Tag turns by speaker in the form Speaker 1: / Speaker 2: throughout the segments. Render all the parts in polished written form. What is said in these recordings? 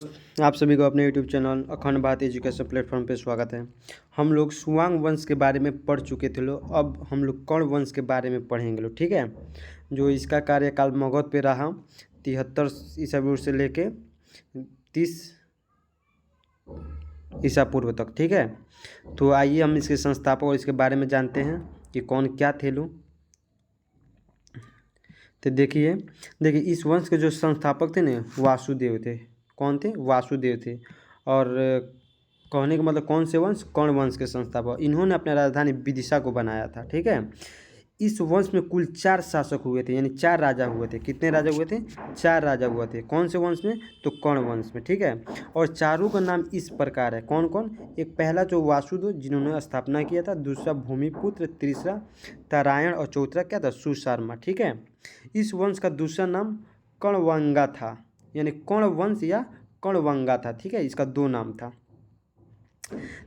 Speaker 1: आप सभी को अपने YouTube चैनल अखंड भारत एजुकेशन प्लेटफॉर्म पे स्वागत है। हम लोग सुवांग वंश के बारे में पढ़ चुके थे लोग। अब हम लोग कर्ण वंश के बारे में पढ़ेंगे लोग, ठीक है। जो इसका कार्यकाल मगध पे रहा 73 ईसा पूर्व से लेके 30 ईसा पूर्व तक, ठीक है। तो आइए हम इसके संस्थापक और इसके बारे में जानते हैं कि कौन क्या थे लोग। तो देखिए इस वंश के जो संस्थापक थे ना वासुदेव थे। कौन थे? वासुदेव थे। और कहने का मतलब कौन से वंश? कर्ण वंश के संस्थापक। इन्होंने अपने राजधानी विदिशा को बनाया था, ठीक है। इस वंश में कुल 4 शासक हुए थे, यानी 4 राजा हुए थे। कितने राजा हुए थे? 4 राजा हुए थे। कौन से वंश में? तो कर्ण वंश में, ठीक है। और चारों का नाम इस प्रकार है। कौन कौन? एक पहला जो वासुदेव जिन्होंने स्थापना किया था, दूसरा भूमिपुत्र, तीसरा तारायण और चौथा क्या था? सुशर्मा, ठीक है। इस वंश का दूसरा नाम कर्णवंगा था, यानी कर्ण वंश या कर्णवंगा था, ठीक है। इसका 2 नाम था।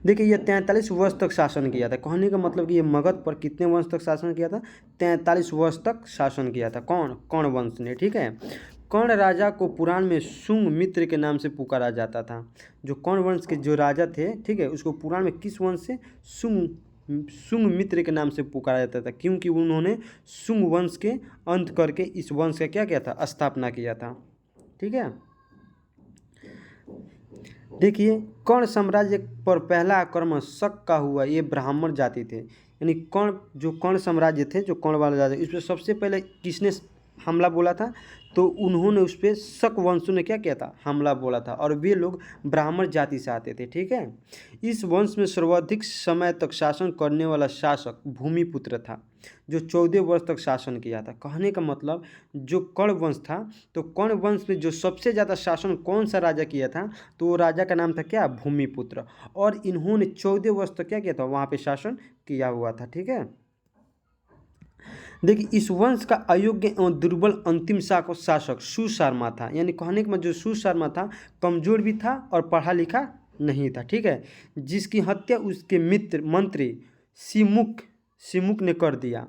Speaker 1: देखिए ये 43 वर्ष तक शासन किया था। कहने का मतलब कि ये मगध पर कितने वर्ष तक शासन किया था? 43 वर्ष तक शासन किया था। कौन? कर्ण वंश ने, ठीक है। कर्ण राजा को पुराण में शुंग मित्र के नाम से पुकारा जाता था। जो कर्ण वंश के जो राजा थे, ठीक है, उसको पुराण में किस वंश से? शुंग मित्र के नाम से पुकारा जाता था, क्योंकि उन्होंने शुंग वंश के अंत करके इस वंश का क्या किया था? स्थापना किया था, ठीक है। देखिए कर्ण साम्राज्य पर पहला आक्रमण शक का हुआ। ये ब्राह्मण जाति थे, यानी कर्ण साम्राज्य थे, जो कर्ण वाला जाति, इस पर सबसे पहले किसने हमला बोला था? तो उन्होंने उस पर शक वंशों ने क्या किया था? हमला बोला था। और वे लोग ब्राह्मण जाति से आते थे, ठीक है। इस वंश में सर्वाधिक समय तक शासन करने वाला शासक भूमिपुत्र था, जो 14 वर्ष तक शासन किया था। कहने का मतलब जो कर्ण वंश था, तो कर्ण वंश में जो सबसे ज़्यादा शासन कौन सा राजा किया था? तो वो राजा का नाम था क्या? भूमिपुत्र। और इन्होंने 14 वर्ष तक क्या किया था? वहाँ पे शासन किया हुआ था, ठीक है। देखिए इस वंश का अयोग्य एवं दुर्बल अंतिम शासक सुशर्मा था। यानी कहने का मतलब जो सुशर्मा था, कमजोर भी था और पढ़ा लिखा नहीं था, ठीक है। जिसकी हत्या उसके मित्र मंत्री सिमुक ने कर दिया,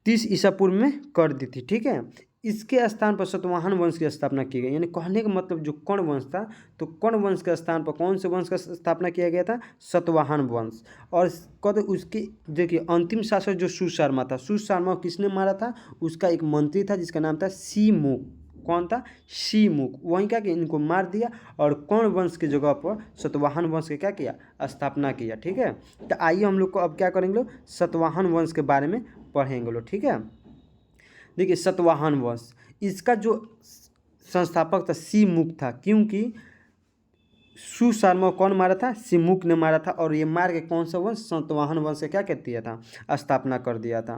Speaker 1: 30 ईसा पूर्व में कर दी थी, ठीक है। इसके स्थान पर सातवाहन वंश की स्थापना की गई। यानी कहने का मतलब जो कर्ण वंश था, तो कर्ण वंश के स्थान पर कौन से वंश का स्थापना किया गया था? सातवाहन वंश। और कद उसके देखिए अंतिम शासक जो सुशर्मा था, सुशर्मा को किसने मारा था? उसका एक मंत्री था जिसका नाम था सीमुक। कौन था? सीमुक। वहीं क्या कि इनको मार दिया और कर्ण वंश की जगह पर सातवाहन वंश के क्या किया? स्थापना किया, ठीक है। तो आइए हम लोग को अब क्या करेंगे लोग? सातवाहन वंश के बारे में पढ़ेंगे लोग, ठीक है। देखिए सातवाहन वंश, इसका जो संस्थापक था सीमुक था, क्योंकि सुशर्मा कौन मारा था? सिमुक ने मारा था। और ये मार के कौन सा वंश? सातवाहन वंश से क्या कर दिया था? स्थापना कर दिया था।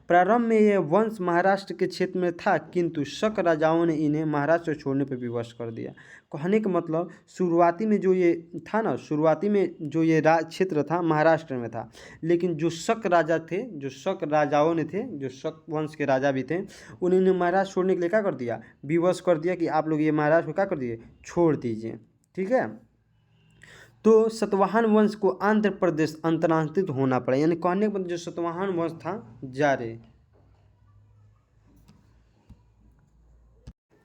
Speaker 1: प्रारंभ में यह वंश महाराष्ट्र के क्षेत्र में था, किंतु शक राजाओं ने इन्हें महाराष्ट्र छोड़ने पर विवश कर दिया। कहने का मतलब शुरुआती में जो ये था ना, शुरुआती में जो ये क्षेत्र था महाराष्ट्र में था, लेकिन जो शक राजा थे, जो शक राजाओं ने थे, जो शक वंश के राजा भी थे, उन्होंने महाराष्ट्र छोड़ने के लिए क्या कर दिया? विवश कर दिया कि आप लोग ये महाराष्ट्र को क्या कर दिए? छोड़ दीजिए, ठीक है। तो सातवाहन वंश को आंध्र प्रदेश अंतर्नांतरित होना पड़ा। यानी कहने का मतलब जो सातवाहन वंश था जारे,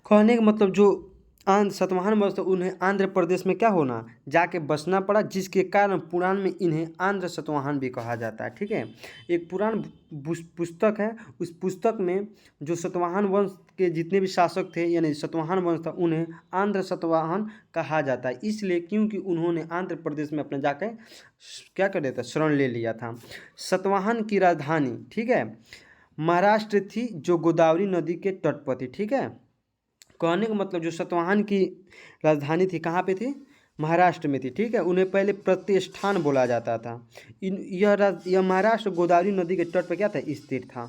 Speaker 1: कहने का मतलब जो सातवाहन वंश था उन्हें आंध्र प्रदेश में क्या होना? जाके बसना पड़ा, जिसके कारण पुराण में इन्हें आंध्र सातवाहन भी कहा जाता है, ठीक है। एक पुराण पुस्तक है, उस पुस्तक में जो सातवाहन वंश के जितने भी शासक थे, यानी सातवाहन वंश था, उन्हें आंध्र सातवाहन कहा जाता है। इसलिए क्योंकि उन्होंने आंध्र प्रदेश में अपने जाकर क्या कर दिया था? शरण ले लिया था। सातवाहन की राजधानी, ठीक है, महाराष्ट्र थी, जो गोदावरी नदी के तट पर थी, ठीक है। कहने का मतलब जो सातवाहन की राजधानी थी कहाँ पे थी? महाराष्ट्र में थी, ठीक है। उन्हें पहले प्रतिष्ठान बोला जाता था। यह महाराष्ट्र गोदावरी नदी के तट पर क्या था? स्थित था।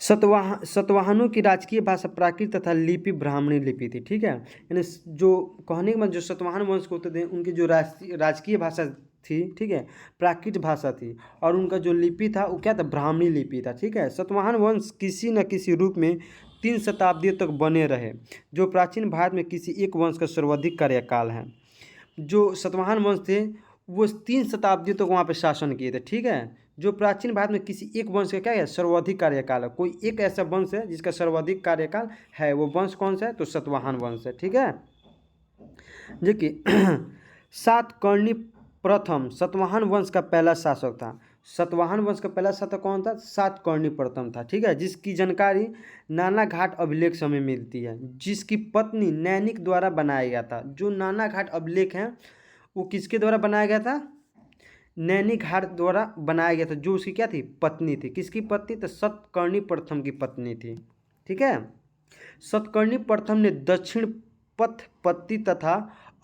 Speaker 1: सातवाहनों की राजकीय भाषा प्राकृत तथा लिपि ब्राह्मणी लिपि थी, ठीक है। यानी जो कहने के मतलब जो सातवाहन वंश को होते थे, उनकी जो राजकीय भाषा थी, ठीक है, प्राकृत भाषा थी। और उनका जो लिपि था वो क्या था? ब्राह्मणी लिपि था, ठीक है। सातवाहन वंश किसी न किसी रूप में 3 शताब्दियों तक बने रहे, जो प्राचीन भारत में किसी एक वंश का सर्वाधिक कार्यकाल है। जो सातवाहन वंश थे वो 3 शताब्दियों तक वहाँ पे शासन किए थे, ठीक है। जो प्राचीन भारत में किसी एक वंश का क्या है सर्वाधिक कार्यकाल है, कोई एक ऐसा वंश है जिसका सर्वाधिक कार्यकाल है, वो वंश कौन सा है, तो सातवाहन वंश है। ठीक है, देखिए सातकर्णी प्रथम सातवाहन वंश का पहला शासक था। सातवाहन वंश का पहला शासक कौन था, सातकर्णी प्रथम था। ठीक है, जिसकी जानकारी नानाघाट अभिलेख से हमें मिलती है, जिसकी पत्नी नैनिक द्वारा बनाया गया था। जो नानाघाट अभिलेख हैं वो किसके द्वारा बनाया गया था, नैनिघाट द्वारा बनाया गया था। जो उसकी क्या थी, पत्नी थी। किसकी पत्नी, तो सातकर्णी प्रथम की पत्नी थी। ठीक है, सातकर्णी प्रथम ने दक्षिण पथ पत्ती तथा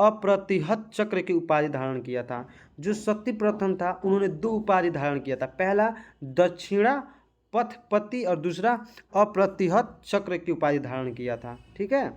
Speaker 1: अप्रतिहत चक्र की उपाधि धारण किया था। जो सती प्रथम था उन्होंने दो उपाधि धारण किया था, पहला दक्षिणा पथपति और दूसरा अप्रतिहत चक्र की उपाधि धारण किया था। ठीक है,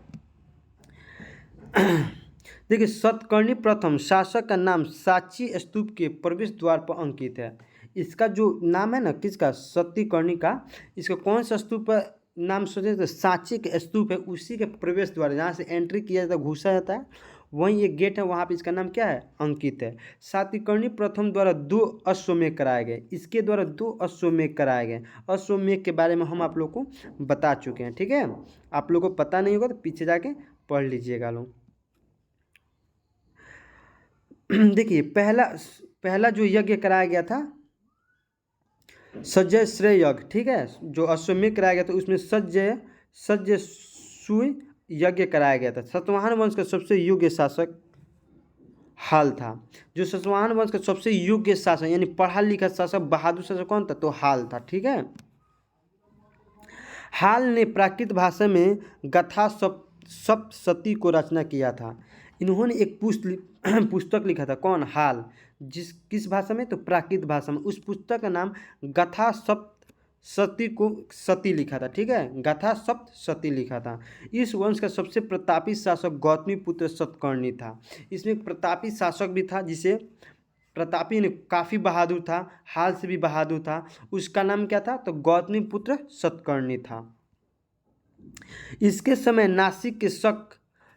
Speaker 1: देखिए सातकर्णी प्रथम शासक का नाम सांची स्तूप के प्रवेश द्वार पर अंकित है। इसका जो नाम है ना किसका, सतीकर्णी का, इसका कौन सा स्तूप पर नाम सोचे तो सांची के स्तूप है, उसी के प्रवेश द्वार जहाँ से एंट्री किया जाता है, घुसा जाता है, वहीं एक गेट है, वहाँ पे इसका नाम क्या है, अंकित है। सातकर्णी प्रथम द्वारा दो अश्वमेध कराए गए, इसके द्वारा दो अश्वमेध कराए गए। अश्वमेध के बारे में हम आप लोग को बता चुके हैं। ठीक है, आप लोग को पता नहीं होगा तो पीछे जाके पढ़ लीजिएगा लोग। देखिए पहला जो यज्ञ कराया गया था सज्जय श्रेय यज्ञ। ठीक है, जो अश्वमेध कराया गया था उसमें सज्जय सूय यज्ञ कराया गया था। सातवाहन वंश का सबसे योग्य शासक हाल था। जो सातवाहन वंश का सबसे योग्य शासक यानी पढ़ा लिखा शासक बहादुर शासक कौन था, तो हाल था। ठीक है, हाल ने प्राकृत भाषा में गाथा सप्तशती को रचना किया था। इन्होंने एक पुस्तक लिखा था, कौन, हाल, किस भाषा में, तो प्राकृत भाषा में। उस पुस्तक का नाम गाथा सप्तशती को सती लिखा था। ठीक है, गाथा सप्तशती लिखा था। इस वंश का सबसे प्रतापी शासक गौतमीपुत्र सातकर्णी था। इसमें एक प्रतापी शासक भी था, जिसे प्रतापी ने काफ़ी बहादुर था, हाल से भी बहादुर था। उसका नाम क्या था, तो गौतमीपुत्र सातकर्णी था। इसके समय नासिक के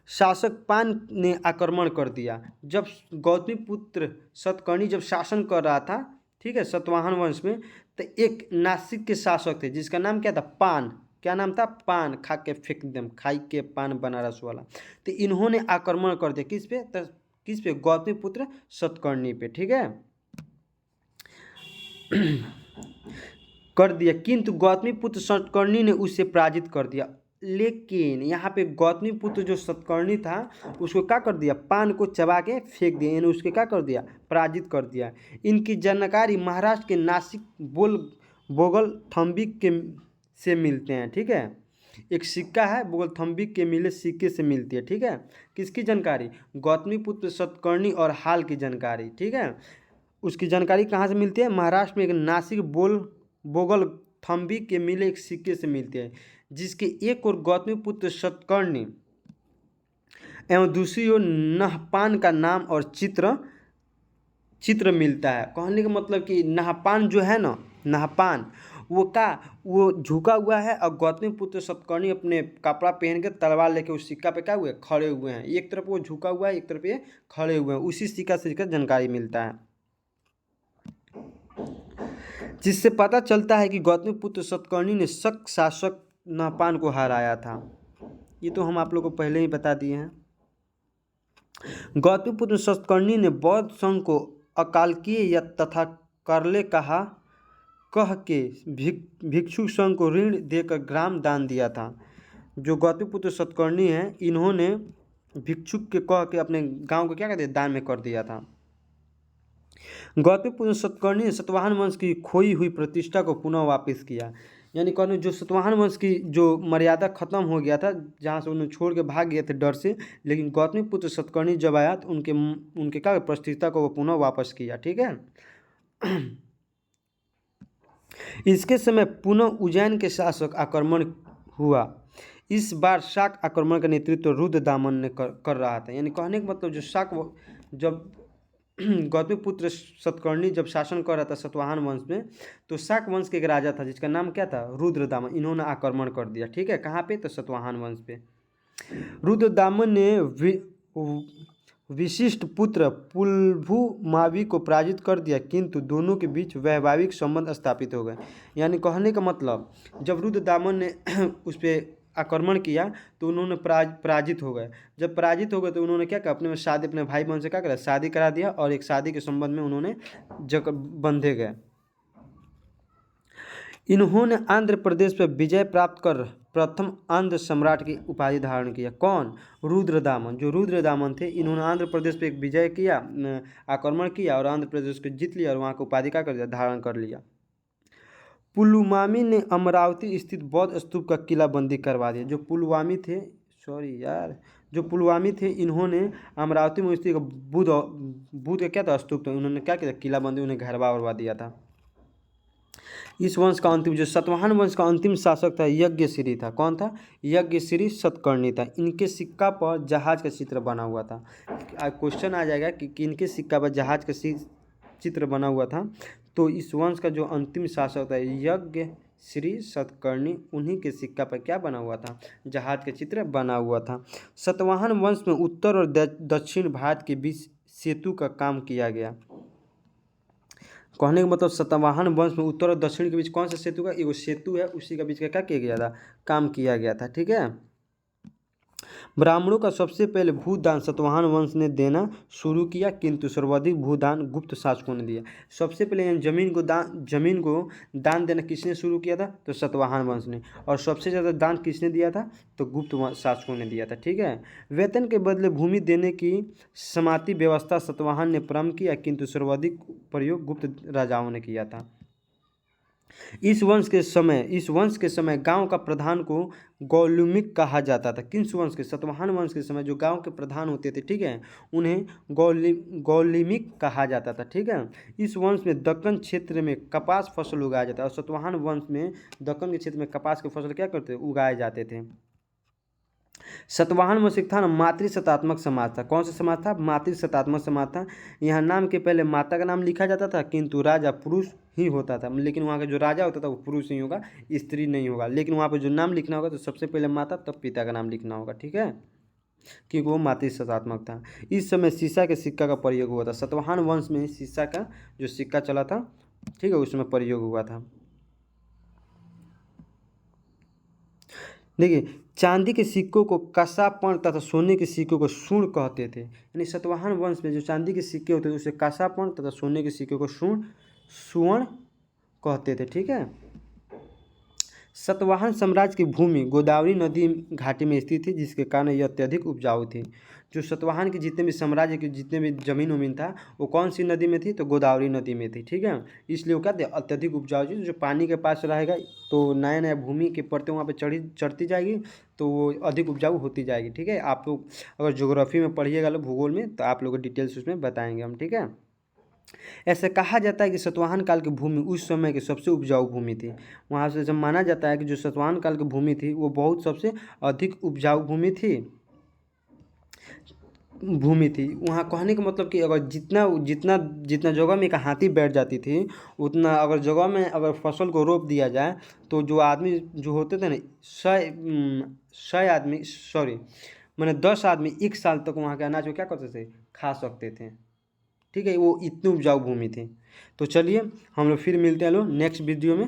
Speaker 1: शासक पान ने आक्रमण कर दिया। जब गौतमीपुत्र सातकर्णी जब शासन कर रहा था, ठीक है, सातवाहन वंश में, तो एक नासिक के शासक थे जिसका नाम क्या था, पान। क्या नाम था, पान, खा के फेंक दम, खाई के पान बनारस वाला। तो इन्होंने आक्रमण कर दिया किस पे, तो किस पे, गौतमीपुत्र सातकर्णी पे। ठीक है, कर दिया, किंतु गौतमीपुत्र सातकर्णी ने उसे पराजित कर दिया। लेकिन यहाँ पे गौतमीपुत्र जो सातकर्णी था उसको क्या कर दिया, पान को चबा के फेंक दिया, यानी उसके क्या कर दिया, पराजित कर दिया। इनकी जानकारी महाराष्ट्र के नासिक बोगल थम्बिक के से मिलते हैं। ठीक है, एक सिक्का है, बोगल थम्बिक के मिले सिक्के से मिलती है। ठीक है, किसकी जानकारी, गौतमीपुत्र सातकर्णी और हाल की जानकारी। ठीक है, उसकी जानकारी कहाँ से मिलती है, महाराष्ट्र में एक नासिक बोगल थम्बी के मिले एक सिक्के से मिलते हैं, जिसके एक ओर गौतमीपुत्र सातकर्णी एवं दूसरी ओर नहपान का नाम और चित्र मिलता है। कहने का मतलब कि नहपान जो है ना, नहपान वो झुका हुआ है और गौतमीपुत्र सातकर्णी अपने कपड़ा पहन के तलवार लेके उस सिक्का पे क्या हुए, खड़े हुए हैं। एक तरफ वो झुका हुआ है, एक तरफ ये खड़े हुए हैं। उसी सिक्का से जानकारी मिलता है, जिससे पता चलता है कि गौतमीपुत्र सातकर्णी ने शक शासक नहपान को हराया था। ये तो हम आप लोग को पहले ही बता दिए हैं। गौतमीपुत्र सातकर्णी ने बौद्ध संघ को अकालकीय तथा करले कह के भिक्षु संघ को ऋण देकर ग्राम दान दिया था। जो गौतमीपुत्र सातकर्णी हैं, इन्होंने भिक्षुक के कह के अपने गांव को क्या कहते हैं, दान में कर दिया था। गौतमीपुत्र सातकर्णी ने सातवाहन वंश की खोई हुई प्रतिष्ठा को पुनः वापस किया। यानी कहने जो सातवाहन वंश की जो मर्यादा खत्म हो गया था, जहाँ से उन्हें छोड़ के भाग गए थे डर से, लेकिन गौतमीपुत्र सातकर्णी जब आया तो उनके क्या प्रतिष्ठा को वो पुनः वापस किया। ठीक है, इसके समय पुनः उज्जैन के शासक आक्रमण हुआ। इस बार शाक आक्रमण का नेतृत्व रुद्रदामन ने कर रहा था। यानी कहने का मतलब जो शाक जब गौतमीपुत्र सातकर्णी जब शासन कर रहा था सातवाहन वंश में, तो शाक वंश के एक राजा था जिसका नाम क्या था, रुद्रदामन। इन्होंने आक्रमण कर दिया। ठीक है, कहाँ पे, तो सातवाहन वंश पे। रुद्रदामन ने विशिष्ट पुत्र पुलभुमावी को पराजित कर दिया, किंतु दोनों के बीच वैवाहिक संबंध स्थापित हो गए। यानी कहने का मतलब जब रुद्रदामन ने उस पर आक्रमण किया तो उन्होंने पराजित हो गए। जब पराजित हो गए तो उन्होंने क्या कहा, अपने में शादी, अपने भाई बहन से क्या करा, शादी करा दिया और एक शादी के संबंध में उन्होंने जग बंधे गए। इन्होंने आंध्र प्रदेश पर विजय प्राप्त कर प्रथम आंध्र सम्राट की उपाधि धारण किया। कौन? रुद्रदामन। जो रुद्रदामन थे, इन्होंने आंध्र प्रदेश पे एक विजय किया, आक्रमण किया और आंध्र प्रदेश को जीत लिया और वहाँ की उपाधि का कर दिया, धारण कर लिया। पुलुमावी ने अमरावती स्थित बौद्ध स्तूप का किलाबंदी करवा दिया। जो पुलवामी थे, जो पुलवामी थे, इन्होंने अमरावती में स्थित बुद्ध का क्या था, स्तूप था, उन्होंने क्या किया, किलाबंदी, उन्हें घेरवा उरवा दिया था। इस वंश का अंतिम, जो सातवाहन वंश का अंतिम शासक था, यज्ञश्री था। कौन था? यज्ञश्री सतकर्णी था। इनके सिक्का पर जहाज का चित्र बना हुआ था। क्वेश्चन आ जाएगा कि इनके सिक्का पर जहाज का चित्र बना हुआ था। तो इस वंश का जो अंतिम शासक था यज्ञश्री सतकर्णी, उन्हीं के सिक्का पर क्या बना हुआ था, जहाज का चित्र बना हुआ था। सातवाहन वंश में उत्तर और दक्षिण भारत के बीच सेतु का काम किया गया। कहने का मतलब सातवाहन वंश में उत्तर और दक्षिण के बीच कौन सा सेतु का, एगो सेतु है, उसी का बीच का क्या किया गया था, काम किया गया था। ठीक है। ब्राह्मणों का सबसे पहले भूदान सातवाहन वंश ने देना शुरू किया, किंतु सर्वाधिक भूदान गुप्त शासकों ने दिया। सबसे पहले जमीन को दान देना किसने शुरू किया था, तो सातवाहन वंश ने। और सबसे ज़्यादा दान किसने दिया था, तो गुप्त शासकों ने दिया था। ठीक है। वेतन के बदले भूमि देने की समाती व्यवस्था सातवाहन ने प्रारंभ किया, किंतु सर्वाधिक प्रयोग गुप्त राजाओं ने किया था। इस वंश के समय गांव का प्रधान को गौलिमिक कहा जाता था। किस वंश के? सातवाहन वंश के समय जो गांव के प्रधान होते थे, ठीक है, उन्हें गौलिमिक कहा जाता था। ठीक है। इस वंश में दक्कन क्षेत्र में कपास फसल उगाया जाता है और सातवाहन वंश में दक्कन के क्षेत्र में कपास की फसल क्या करते थे, उगाए जाते थे। सातवाहन वंश था ना, मातृसत्तात्मक समाज था। कौन सा समाज था? मातृसत्तात्मक समाज था। यहाँ नाम के पहले माता का नाम लिखा जाता था, किंतु राजा पुरुष ही होता था। लेकिन वहाँ का जो राजा होता था वो पुरुष ही होगा, स्त्री नहीं होगा। लेकिन वहाँ पर जो नाम लिखना होगा तो सबसे पहले माता, तब पिता का नाम लिखना होगा। ठीक है, क्योंकि वो मातृसत्तात्मक था। इस समय सीसा के सिक्का का प्रयोग हुआ था। सातवाहन वंश में सीसा का जो सिक्का चला था, ठीक है, उस समय प्रयोग हुआ था। देखिए, चांदी के सिक्कों को कांसापर्ण तथा सोने के सिक्कों को स्वर्ण कहते थे। यानी सातवाहन वंश में जो चांदी के सिक्के होते थे उसे कांसापर्ण तथा सोने के सिक्के को स्वर्ण कहते थे। ठीक है। सातवाहन साम्राज्य की भूमि गोदावरी नदी घाटी में स्थित थी, जिसके कारण यह अत्यधिक उपजाऊ थी। जो सातवाहन के जितने भी साम्राज्य की जितने भी जमीन उमीन था वो कौन सी नदी में थी, तो गोदावरी नदी में थी। ठीक है। इसलिए वो कहते हैं अत्यधिक उपजाऊ चीज़, जो पानी के पास रहेगा तो नया नया भूमि के परतें वहाँ पे चढ़ती जाएगी तो वो अधिक उपजाऊ होती जाएगी। ठीक है। आप लोग अगर ज्योग्राफी में पढ़िएगा भूगोल में तो आप लोग को डिटेल्स उसमें बताएंगे हम। ठीक है। ऐसे कहा जाता है कि सातवाहन काल की भूमि उस समय की सबसे उपजाऊ भूमि थी। वहाँ से जब माना जाता है कि जो सातवाहन काल की भूमि थी वो बहुत सबसे अधिक उपजाऊ भूमि थी। वहाँ कहने का मतलब कि अगर जितना जगह में एक हाथी बैठ जाती थी, उतना अगर जगह में अगर फसल को रोप दिया जाए तो जो आदमी जो होते थे ना, 10 आदमी एक साल तक वहाँ के अनाज को क्या करते थे, खा सकते थे। ठीक है। वो इतनी उपजाऊ भूमि थी। तो चलिए हम लोग फिर मिलते हैं लोग नेक्स्ट वीडियो में।